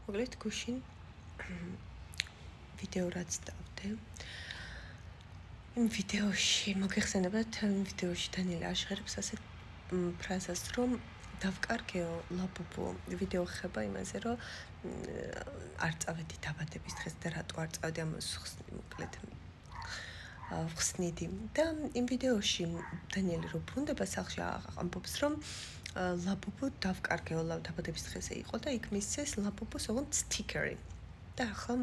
მოკლედ გუშინ ვიდეო რაც დავდე. იმ ვიდეოში მოგეხსენებათ, ვიდეოში დანიელი აშღერებს ასეთ ფრაზას, რომ დავკარგეო ლაბუბო. ვიდეო ხება იმაზე, რომ არ წავედი დაბადების დღეს და რატო არ წავედი ამას მოკლედ ვხსნიდი. და იმ ვიდეოში დანიელი რო ბრუნდება სახლში ამბობს, რომ ლაბუბო დავკარგეო დაბადების დღეზე იყო და იქ მისცეს ლაბუბოს ოღონდ სტიკერი. და ახლა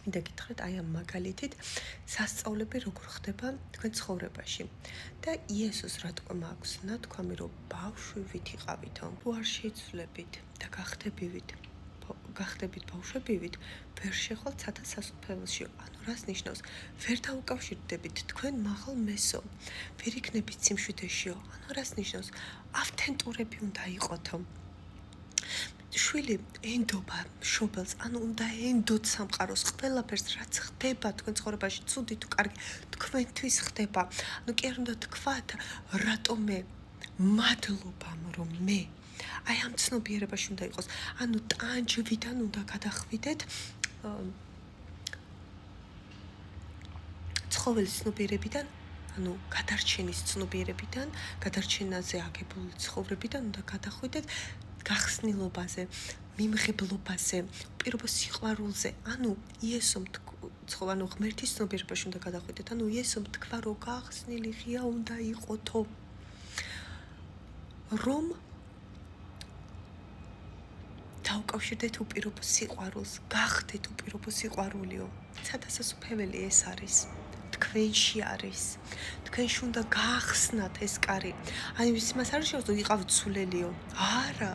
მინდა გითხრათ აი ამ მაგალითით სასწაულები როგორ ხდება თქვენ ცხოვრებაში. და იესოს რა თქმა აქვს ნათქვამი, რომ ბავშვივით იყავითო, თუ არ შეიცვლებით და გახდებით ბავშვებივით, ვერ შეხვალთ სათა სასუფეველში. ანუ რას ნიშნავს? ვერ დაუკავშირდებით თქვენ მაღალ მესო. ვერ იქნებით სიმშვიდეშიო. ანუ რას ნიშნავს? ავთენტურები უნდა იყოთო. შვილი ენდობა მშობელს, ანუ უნდა ენდოთ სამყაროს ყველაფერს, რაც ხდება თქვენ ცხოვრებაში, ცუდი თუ კარგი, თქვენთვის ხდება. ანუ კი არ უნდა თქვათ, რატომ მე მადლობამ, რომ მე აი ამ ცნობიერებაში უნდა იყოს. ანუ ტანჯვიდან უნდა გადახვიდეთ ცხოველის ცნობიერებიდან, ანუ გადარჩენის ცნობიერებიდან, გადარჩენაზე აგებული ცხოვრებიდან უნდა გადახვიდეთ გახსნილობაზე, მიმღებლობაზე, პირობა სიყვარულზე. ანუ იესომ ანუ ღმერთის ცნობიერებაში უნდა გადახვიდეთ. ანუ იესომ თქვა, რომ გახსნილი ღია უნდა იყოთო. რომ დაუკავშირდეთ უპირობო სიყვარულს, გახდეთ უპირობო სიყვარულიო. სათასასუფეველი ეს არის. თქვენში არის. თქვენში უნდა გაახსნათ ეს კარი. ანუ იმას არ შეუძლია რომ იყავით სულელიო. არა.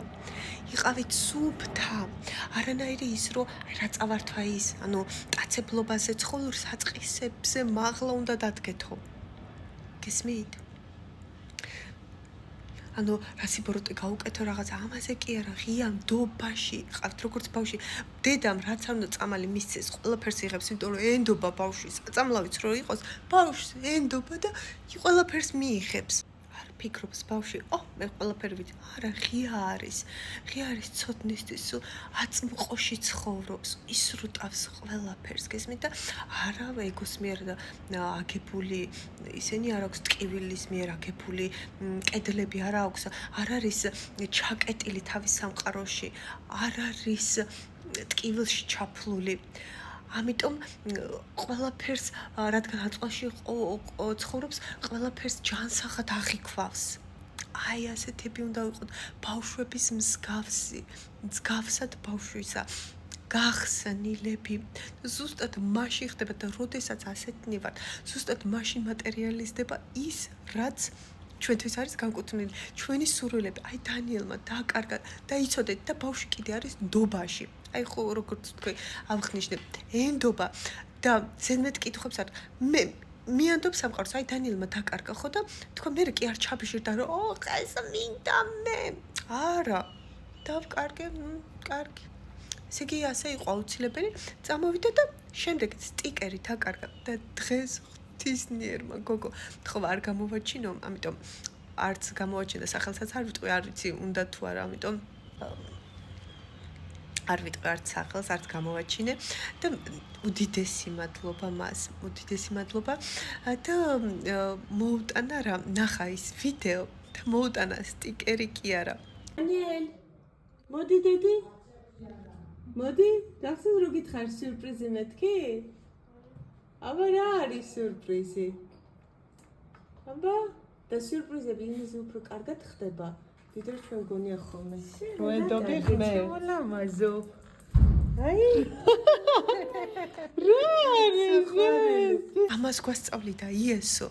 იყავით სუფთა. არანაირი ის რომ რა წავართვა ის, ანუ ტაცებლობაზე, ცხოველ საწყისებზე მაღლა უნდა დადგეთო. გესმით? ანუ რასიბოროტე გაუკეთო რაღაცა, ამაზე კი არა, ღია ნდობაში ყავთ როგორც ბავშვი. დედამ რაც არ უნდა წამალი მისცეს, ყველაფერს იღებს, იმიტომ რომ ენდობა ბავშვის. წამლავიც რო იყოს, ბავშვს ენდობა და ყველაფერს მიიღებს. არ ფიქრობს ბავშვი, მე ყველაფერი ვიცი. არა, ღია არის. ღია არის ცოდნისთვის, აწმყოში ცხოვრობს, ისრუტავს ყველაფერს, გესმით? და არა ეგოს მიერ აგებული, ისინი არ აქვს ტკივილის მიერ აგებული კედლები, არ აქვს, არ არის ჩაკეტილი თავის სამყაროში, არ არის ტკივილში ჩაფლული. ამიტომ ყველაფერს, რადგან აწმყოში ცხოვრობს, ყველაფერს ჯანსაღად აღიქვავს. აი ასეთები უნდა ვიყოთ ბავშვების მსგავსად ბავშვისა. გახსნილები. ზუსტად მაშინ ხდება და როდესაც ასეთნი ვართ, ზუსტად მაშინ მატერიალიზდება ის, რაც ჩვენთვის არის განკუთვნილი. ჩვენი სურვილები, აი დანიელმა დააკარგა და იცოდეთ და ბავშვი კიდე არის ნდობაში. აი ხო როგორც თქვი, ავხნიშნე, ენდობა და ზედმეტ კითხვებს არ მიანდობ სამყაროს, აი დანიელმა დააკარგა ხო და თქვა მე კი არ ჩაბიჟირდა რომ ეს მინდა მე. არა. დავკარგე, კარგი. ესე იგი ასე იყო აუცილებელი, წამოვიდა და შემდეგ სტიკერი დაკარგა და დღეს ღვთისნიერმა გოგო ხო არ გამოვაჩინო, ამიტომ არც გამოვაჩინდა სახელსაც არ ვიტყვი, არ ვიცი უნდა თუ არა, ამიტომ არ ვიტყვი არც სახელს, არც გამოვაჩინე და უდიდესი მადლობა მას, უდიდესი მადლობა და მოუტანა რა, ნახა ის ვიდეო და მოუტანა სტიკერი კი არა. დანიელ, მოდი დედი. მოდი, გახსოვს რო გითხარ სიურპრიზი მეთქი? აბა რა არის სიურპრიზი? აბა და სიურპრიზები იმაზე უფრო კარგად ხდება. ვიდრე ჩვენ გონია ხოლმე. მოედობი ხმე. მოლამაზო. აი. რა? ამას გვასწავლიდა იესო.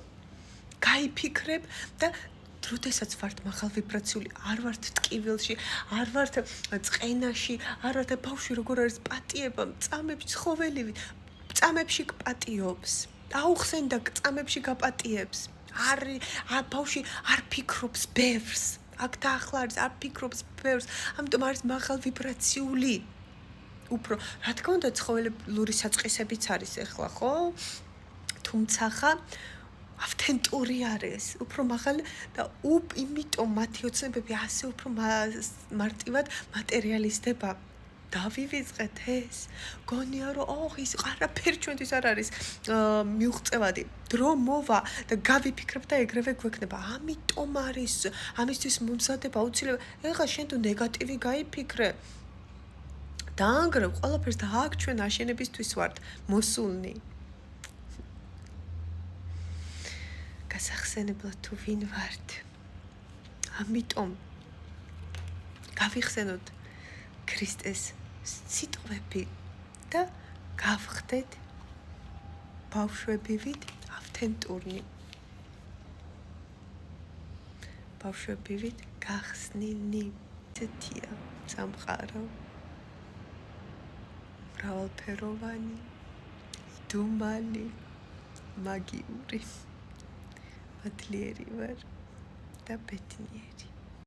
გაიფიქრებ და როდესაც ვართ მაღალ ვიბრაციული, არ ვართ ტკივილში, არ ვართ წყენაში, არ ვართ ბავშვი როგორ არის პატიება, წამებში ცხოველივი, წამებში გპატიობს. აუხსენდა წამებში გაპატიებს. ბავშვი არ ფიქრობს ბევრს. აქ დაახლა არის არ ფიქრობს ბევრს, ამიტომ არის მაღალ ვიბრაციული. უფრო, რა თქმა უნდა, ცხოველური საწყისებიც არის ახლა, ხო? თუმცა ავთენტური არის, უფრო მაღალი და იმიტომ მათი ოცნებები ასე უფრო მარტივად მატერიალიზდება. დავივიწყეთ ეს გონია რომ ის არაფერი ჩვენთვის არ არის მიუღწევადი დრო მოვა და გავიფიქრებ და ეგრევე გვექნება ამიტომ არის ამისთვის მომზადება აუცილებელი ეხლა შენ თუ ნეგატივი გაიფიქრე დაანგრევ ყველაფერს და აქ ჩვენ აშენებისთვის ვართ მოსულნი გასახსენებლად თუ ვინ ვართ ამიტომ გავიხსენოთ ქრისტეს სიტყვები და გავხდეთ ბავშვებივით ავთენტურნი ბავშვებივით გახსნილნი ცეთია სამყარო მრავალფეროვანი იდუმალი მაგიური მადლიერი ვარ და ბედნიერი